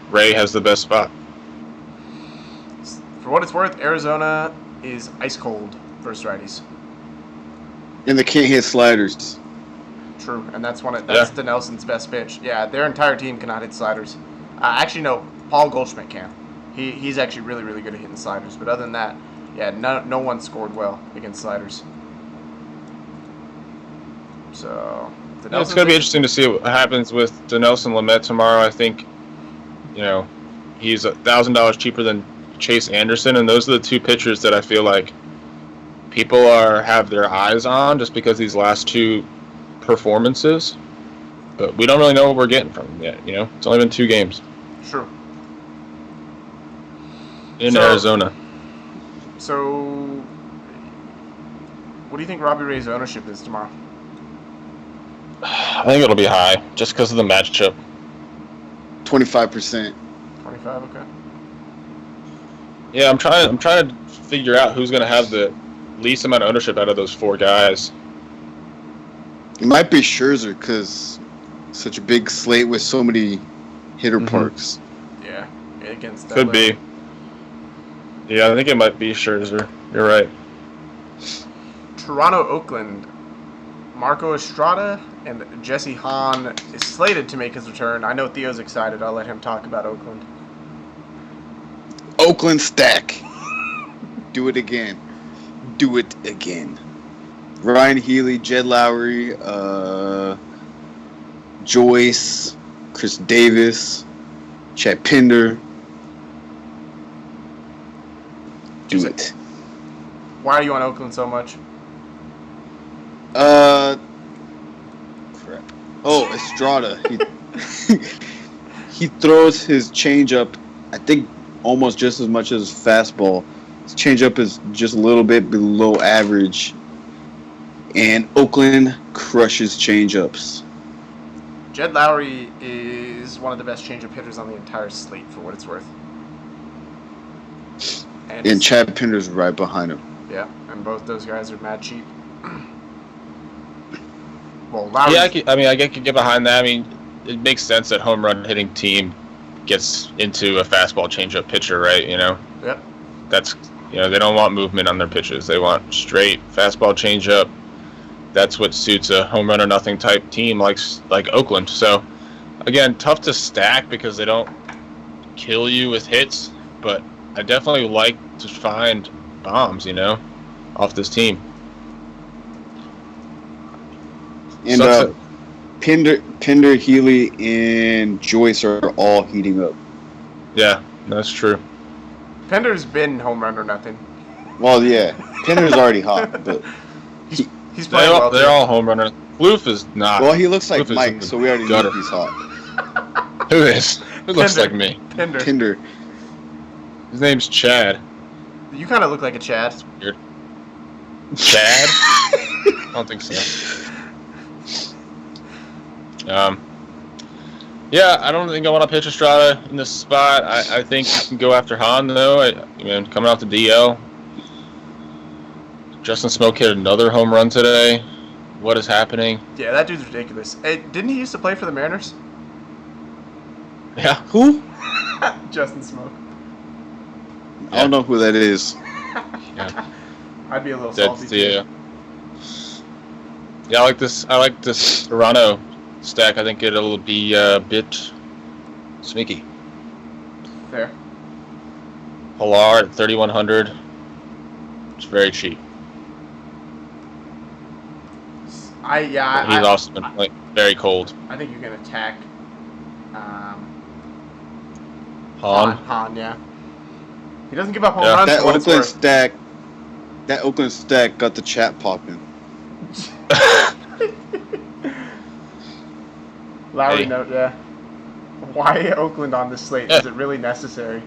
Ray has the best spot. For what it's worth, Arizona is ice cold versus righties. And they can't hit sliders. True, and that's Nelson's best pitch. Yeah, their entire team cannot hit sliders. Actually, no, Paul Goldschmidt can. He's actually really, really good at hitting sliders. But other than that, yeah, no one scored well against sliders. So it's going to be interesting to see what happens with Dinelson Lamet tomorrow. I think, he's $1,000 cheaper than Chase Anderson, and those are the two pitchers that I feel like people have their eyes on just because these last 2 performances. But we don't really know what we're getting from them yet. It's only been 2 games. True. In Arizona. So, what do you think Robbie Ray's ownership is tomorrow? I think it'll be high, just because of the matchup. 25%. 25, okay. Yeah, I'm trying to figure out who's going to have the least amount of ownership out of those 4 guys. It might be Scherzer because such a big slate with so many hitter parks. Yeah, against that. Could be. Yeah, I think it might be Scherzer. You're right. Toronto, Oakland. Marco Estrada and Jesse Hahn is slated to make his return. I know Theo's excited. I'll let him talk about Oakland. Oakland stack. Do it again. Do it again. Ryan Healy, Jed Lowry, Joyce, Chris Davis, Chad Pinder. Do it. Why are you on Oakland so much? Crap. Oh, Estrada. He throws his changeup, I think, almost just as much as his fastball. His changeup is just a little bit below average. And Oakland crushes changeups. Jed Lowry is one of the best changeup hitters on the entire slate, for what it's worth. And Chad Pinder's right behind him. Yeah, and both those guys are mad cheap. Well, Lowry. Yeah, I could get behind that. I mean, it makes sense that home run hitting team gets into a fastball changeup pitcher, right? Yep. That's they don't want movement on their pitches. They want straight fastball changeup. That's what suits a home run or nothing type team like Oakland. So, again, tough to stack because they don't kill you with hits, but I definitely like to find bombs, off this team. And Pinder, Healy, and Joyce are all heating up. Yeah, that's true. Pinder's been home run or nothing. Well, yeah, Pinder's already hot, but he's playing well. They're all home runners. Floof is not. Well, he looks like Floof Mike, so we already know he's hot. Who is? Who looks like me? Pinder. His name's Chad. You kind of look like a Chad. Weird. Chad? I don't think so. Yeah, I don't think I want to pitch Estrada in this spot. I think I can go after Hahn, though. Coming off the DL. Justin Smoke hit another home run today. What is happening? Yeah, that dude's ridiculous. Hey, didn't he used to play for the Mariners? Yeah, who? Justin Smoke. I don't know who that is. Yeah, I'd be a little salty that's too. Yeah, I like this Toronto stack. I think it'll be a bit sneaky. Fair. Pilar at 3,100. It's very cheap. He's also been playing very cold. I think you can attack Han. Han, yeah. He doesn't give up home runs. That For what it's Oakland worth. stack. That Oakland stack got the chat popping. Lowry Hey. note, yeah. Why Oakland on this slate? Is it really necessary?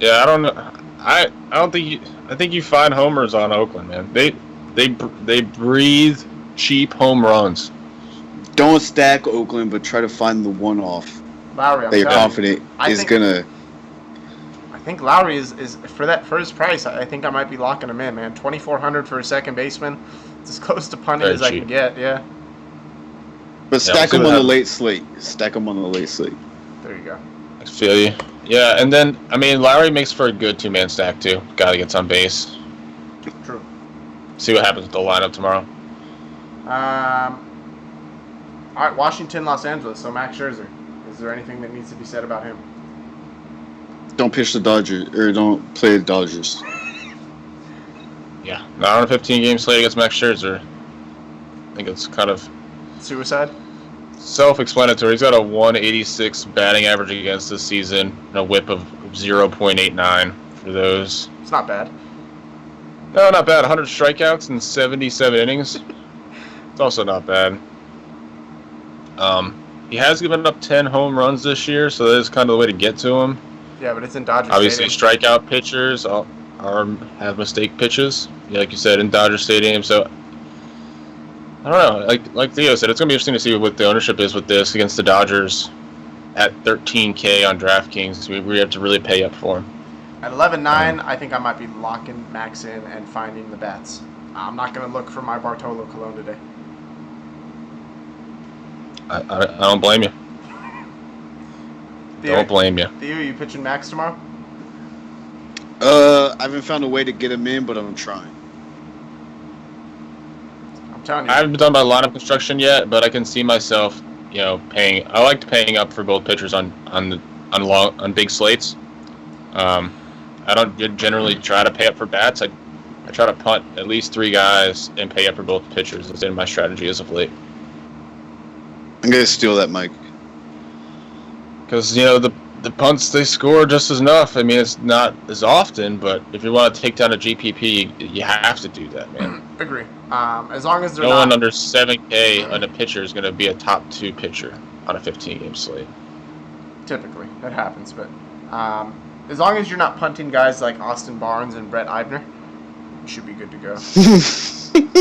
Yeah, I don't know. I don't think you. I think you find homers on Oakland, man. They breathe cheap home runs. Don't stack Oakland, but try to find the one-off Lowry, I'm that you're telling confident you. I is think- gonna. I think Lowry is for his price. I think I might be locking him in, man. 2,400 for a second baseman. It's as close to punting Very as I cheap. can get. Yeah. But Yeah, stack we'll see them what on the happens. late slate. Stack them on the late slate. There you go. I feel you. Yeah, and then I mean Lowry makes for a good 2-man stack too. Gotta get on base. True. See what happens with the lineup tomorrow. All right, Washington, Los Angeles. So Max Scherzer. Is there anything that needs to be said about him? Don't pitch the Dodgers or don't play the Dodgers. Yeah, not on a 15-game slate against Max Scherzer. I think it's kind of Suicide. self-explanatory. He's got a 186 batting average against this season and a WHIP of 0.89 for those. It's not bad. No, not bad. 100 strikeouts in 77 innings. It's also not bad. He has given up 10 home runs this year, so that is kind of the way to get to him. Yeah, but it's in Dodger Obviously, Stadium. strikeout pitchers have mistake pitches, like you said, in Dodger Stadium. So I don't know. Like Theo said, it's gonna be interesting to see what the ownership is with this against the Dodgers at $13K on DraftKings. We have to really pay up for him. At 11-9, I think I might be locking Max in and finding the bats. I'm not going to look for my Bartolo Colon today. I don't blame you. Don't blame you. Theo, you pitching Max tomorrow? I haven't found a way to get him in, but I'm trying. I'm telling you. I haven't done my lineup construction yet, but I can see myself, paying. I liked paying up for both pitchers on big slates. I don't generally try to pay up for bats. I try to punt at least 3 guys and pay up for both pitchers. It's in my strategy as of late. I'm gonna steal that, Mike. Because the punts, they score just as enough. I mean, it's not as often, but if you want to take down a GPP, you have to do that, man. Agree. As long as they're No one not... under 7K on a pitcher is going to be a top 2 pitcher on a 15-game slate. Typically, that happens, but as long as you're not punting guys like Austin Barnes and Brett Eibner, you should be good to go.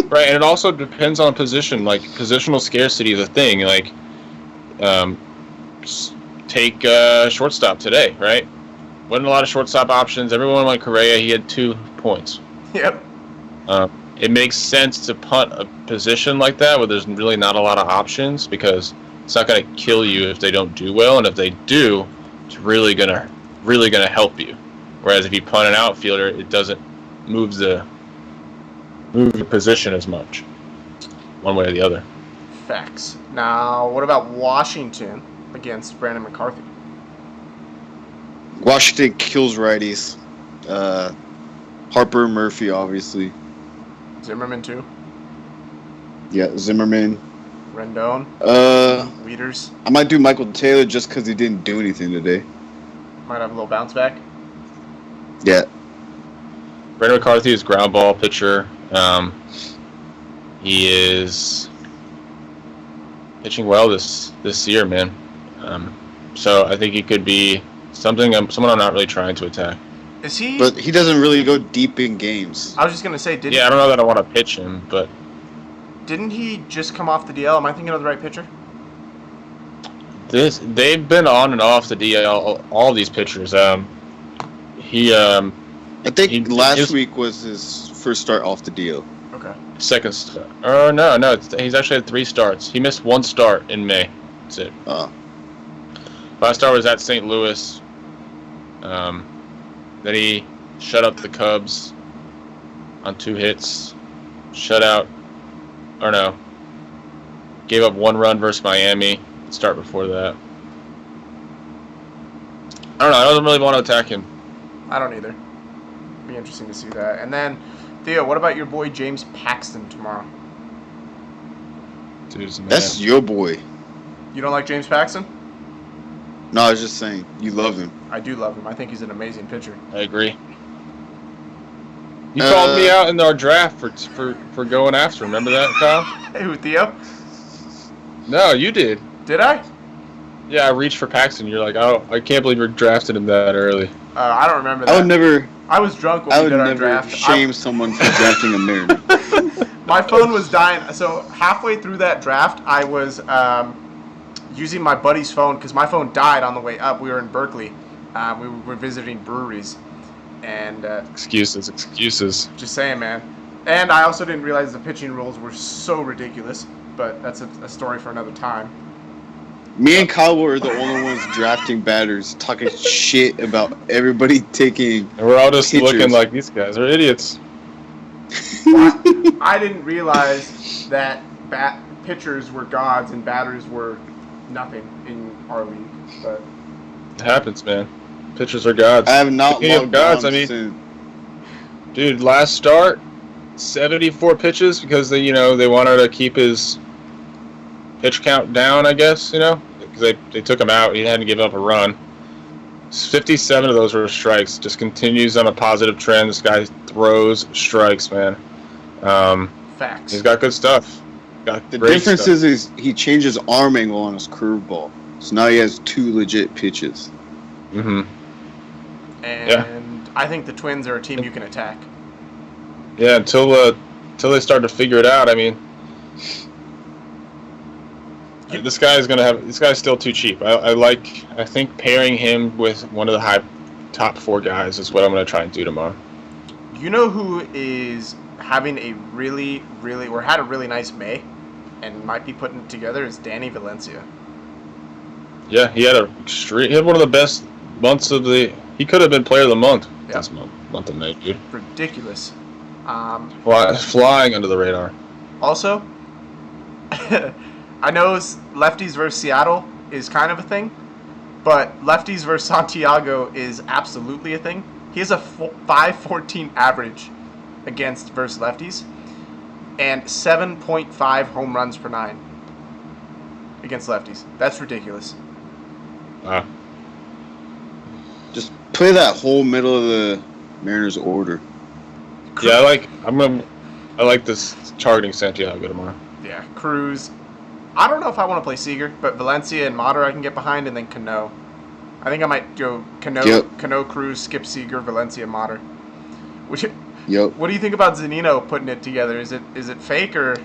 Right, and it also depends on position. Like, positional scarcity is a thing. Like, take shortstop today, right? Wasn't a lot of shortstop options. Everyone went Correa. He had 2 points. Yep. It makes sense to punt a position like that where there's really not a lot of options because it's not going to kill you if they don't do well, and if they do, it's really gonna help you. Whereas if you punt an outfielder, it doesn't move the position as much, one way or the other. Facts. Now, what about Washington against Brandon McCarthy? Washington kills righties. Harper, Murphy, obviously. Zimmerman too. Yeah, Zimmerman. Rendon. Wieters. I might do Michael Taylor just because he didn't do anything today. Might have a little bounce back. Yeah. Brandon McCarthy is ground ball pitcher. He is pitching well this year, man. So I think he could be someone I'm not really trying to attack. Is he? But he doesn't really go deep in games. I was just gonna say, I don't know that I want to pitch him, but didn't he just come off the DL? Am I thinking of the right pitcher? they've been on and off the DL. All these pitchers. I think he last is- week was his first start off the deal. Okay. Second start. No. He's actually had 3 starts. He missed 1 start in May. That's it. Oh. Last start was at St. Louis. Then he shut out the Cubs on 2 hits. Gave up 1 run versus Miami. Start before that. I don't know. I don't really want to attack him. I don't either. Be interesting to see that. And then, Theo, what about your boy James Paxton tomorrow? Dude's a man. That's your boy. You don't like James Paxton? No, I was just saying, you love him. I do love him. I think he's an amazing pitcher. I agree. You called me out in our draft for going after him. Remember that, Kyle? Who, Theo? No, you did. Did I? Yeah, I reached for Paxton. You're like, oh, I can't believe you're drafting him that early. I don't remember that. I would never. I was drunk when we did our draft. Shame someone for drafting a Mariner. My phone was dying. So halfway through that draft, I was using my buddy's phone because my phone died on the way up. We were in Berkeley. We were visiting breweries. And Excuses. just saying, man. And I also didn't realize the pitching rules were so ridiculous. But that's a story for another time. Me and Kyle were the only ones drafting batters, talking shit about everybody taking. And we're all just pitchers. looking like these guys are idiots. I didn't realize that pitchers were gods and batters were nothing in our league. But It happens, man. Pitchers are gods. I have not Speaking of logged gods, on I mean, since. dude, last start, 74 pitches because they wanted to keep his pitch count down, I guess, because they took him out. He hadn't given up a run. 57 of those were strikes. Just continues on a positive trend. This guy throws strikes, man. facts. He's got good stuff. The difference is he changes arm angle on his curveball. So now he has 2 legit pitches. Mm-hmm. And I think the Twins are a team you can attack. Yeah, until they start to figure it out. I mean, this guy's still too cheap. I think pairing him with one of the top 4 guys is what I'm going to try and do tomorrow. You know who is having a really, really, or had a really nice May and might be putting it together is Danny Valencia. Yeah, he had one of the best months of the. He could have been player of the month this month of May, dude. Ridiculous. Flying under the radar. Also, I know lefties versus Seattle is kind of a thing, but lefties versus Santiago is absolutely a thing. He has a 5.14 average versus lefties and 7.5 home runs per 9 against lefties. That's ridiculous. Wow. Just play that whole middle of the Mariners order. Yeah, I like this targeting Santiago tomorrow. Yeah, Cruz. I don't know if I want to play Seager, but Valencia and Mater I can get behind, and then Cano. I think I might go Cano, Cruz, skip Seager, Valencia, Mater. What do you think about Zunino putting it together? Is it fake or?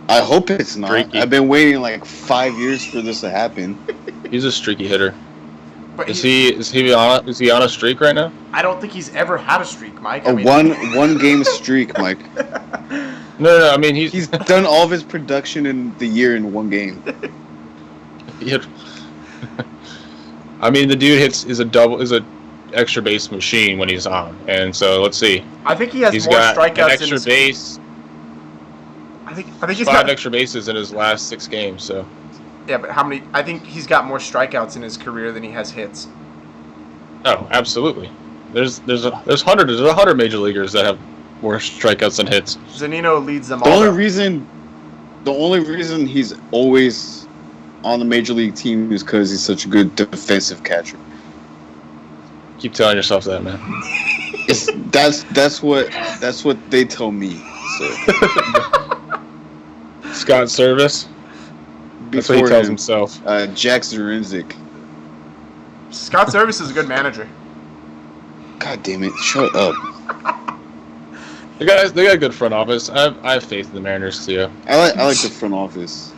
I hope it's not. Streaky. I've been waiting like 5 years for this to happen. He's a streaky hitter. But Is he on a streak right now? I don't think he's ever had a streak, Mike. One game streak, Mike. No. I mean, He's done all of his production in the year in 1 game. I mean, the dude is a extra base machine when he's on, and so let's see. I think he has He's more got strikeouts an in extra his base. I think he's 5 got extra bases in his last 6 games. So yeah, but how many? I think he's got more strikeouts in his career than he has hits. oh, absolutely. There's 100 major leaguers that have more strikeouts than hits. Zunino leads them The all. only reason he's always on the major league team is because he's such a good defensive catcher. Keep telling yourself that, man. That's what they tell me. So Scott Service. That's what he tells himself. Jack Zurinsik. Scott Service is a good manager. God damn it! Shut up. They got a good front office. I have faith in the Mariners too. I like the front office,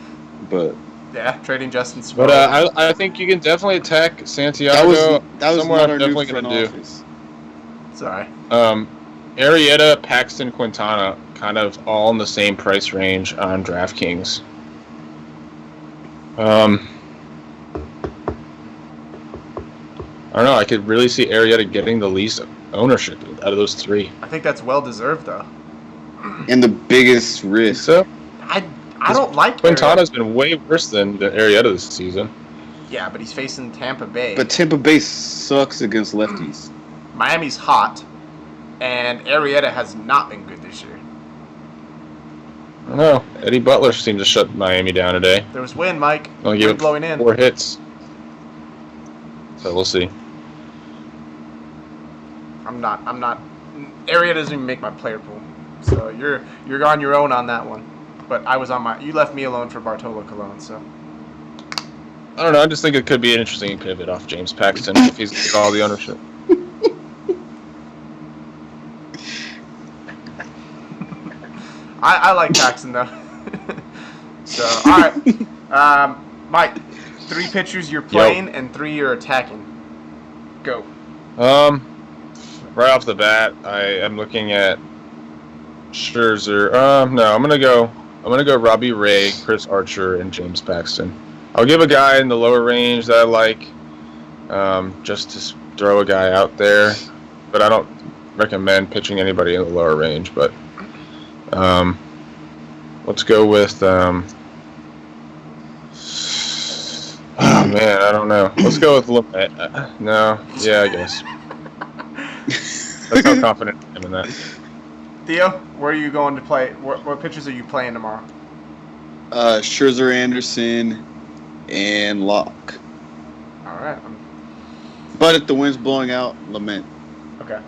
but Yeah, trading Justin Smoke. But I think you can definitely attack Santiago. that was somewhere not I'm our definitely new front gonna do. office. Sorry. Arrieta, Paxton, Quintana, kind of all in the same price range on DraftKings. I don't know. I could really see Arrieta getting the least ownership out of those three. I think that's well deserved, though. And the biggest risk. So I don't like Quintana's been way worse than Arrieta this season. Yeah, but he's facing Tampa Bay. But Tampa Bay sucks against lefties. Miami's hot, and Arrieta has not been good this year. I don't know. Eddie Butler seemed to shut Miami down today. There was wind, Mike. Only Wind gave blowing in. 4 hits. So we'll see. I'm not. Arrieta doesn't even make my player pool, so you're on your own on that one. But I was on my. You left me alone for Bartolo Colon, so. I don't know. I just think it could be an interesting pivot off James Paxton if he's getting all the ownership. I like Paxton though. So all right, Mike, 3 pitchers you're playing and 3 you're attacking. Go. Right off the bat, I am looking at Scherzer. No, I'm gonna go Robbie Ray, Chris Archer, and James Paxton. I'll give a guy in the lower range that I like, just to throw a guy out there, but I don't recommend pitching anybody in the lower range. But let's go with. Oh man, I don't know. Let's go with Lamette. No, yeah, I guess. That's how confident I am in that. Theo, where are you going to play? What pitchers are you playing tomorrow? Scherzer, Anderson, and Locke. All right. But if the wind's blowing out, Lament. Okay.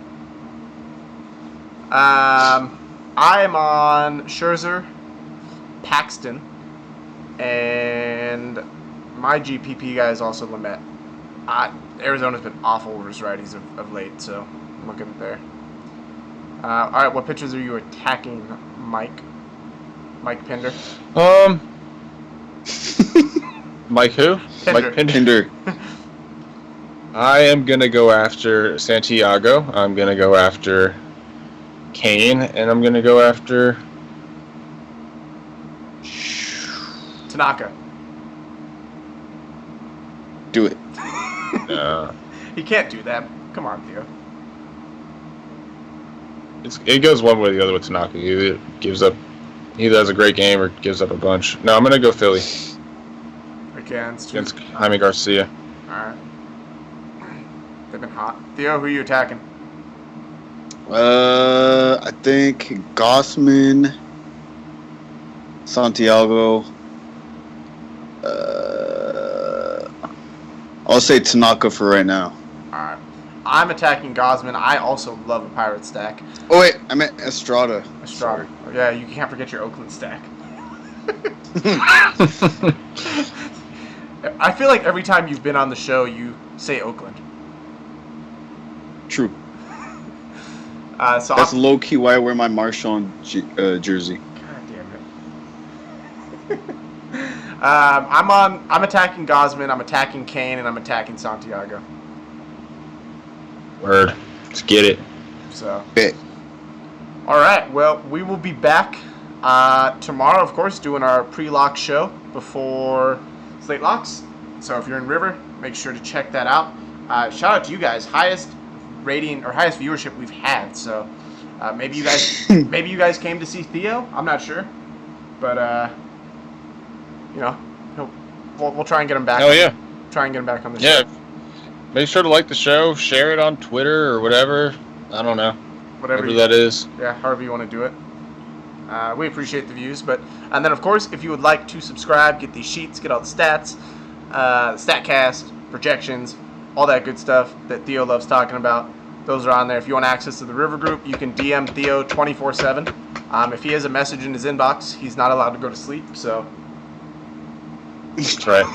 I am on Scherzer, Paxton, and my GPP guy is also Lamette. Arizona's been awful with his righties of late, so I'm looking there. All right, what pitchers are you attacking, Mike? Mike Pinder? Mike who? Pinder. Mike Pinder. Pinder. I am going to go after Santiago. I'm going to go after Kane. And I'm going to go after Tanaka. Do it. He can't do that. Come on, Theo. It goes one way or the other with Tanaka. He either has a great game or gives up a bunch. No, I'm going to go Philly Against Jaime Garcia. Alright. They've been hot. Theo, who are you attacking? I think Gossman, Santiago. I'll say Tanaka for right now. Alright. I'm attacking Gosman. I also love a pirate stack. Oh wait, I meant Estrada. Estrada. Oh, yeah, you can't forget your Oakland stack. I feel like every time you've been on the show, you say Oakland. True. So that's low key why I wear my Marshawn jersey. God damn it. I'm attacking Gosman. I'm attacking Kane, and I'm attacking Santiago. Word. Let's get it. So. Bet. All right. Well, we will be back tomorrow, of course, doing our pre-lock show before Slate Locks. So if you're in River, make sure to check that out. Shout out to you guys. Highest rating or highest viewership we've had. So maybe you guys came to see Theo. I'm not sure, but we'll try and get him back. Oh yeah. Try and get him back on the show. Yeah. Make sure to like the show, share it on Twitter or whatever. I don't know. Whatever that is. Yeah, however you want to do it. We appreciate the views, and then of course, if you would like to subscribe, get these sheets, get all the stats, StatCast, projections, all that good stuff that Theo loves talking about. Those are on there. If you want access to the River Group, you can DM Theo 24/7. If he has a message in his inbox, he's not allowed to go to sleep. So. That's right.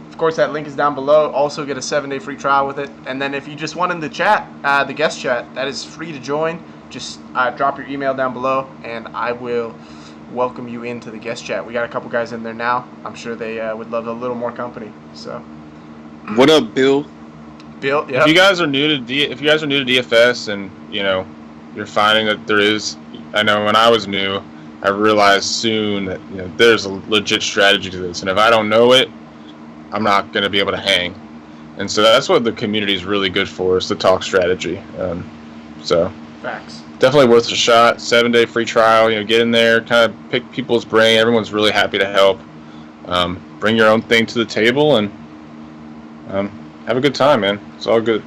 Of course, that link is down below. Also, get a 7-day free trial with it. And then if you just want in the chat, the guest chat, that is free to join. Just drop your email down below, and I will welcome you into the guest chat. We got a couple guys in there now. I'm sure they would love a little more company. So, what up, Bill? Bill, yeah. If you guys are new to DFS, and you're finding that there is, I know when I was new, I realized soon that there's a legit strategy to this, and if I don't know it, I'm not going to be able to hang. And so that's what the community is really good for, is to talk strategy. So Facts. definitely worth a shot. 7-day free trial. Get in there, kind of pick people's brain. Everyone's really happy to help. Bring your own thing to the table and have a good time, man. It's all good.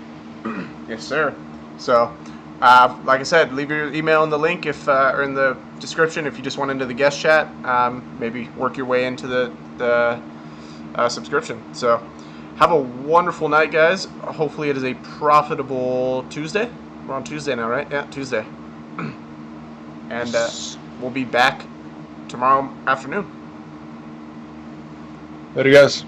Yes, sir. So, like I said, leave your email in the link or in the description if you just want into the guest chat. Maybe work your way into the subscription. So, have a wonderful night, guys. Hopefully, it is a profitable Tuesday. We're on Tuesday now, right? Yeah, Tuesday. And we'll be back tomorrow afternoon. Later, guys.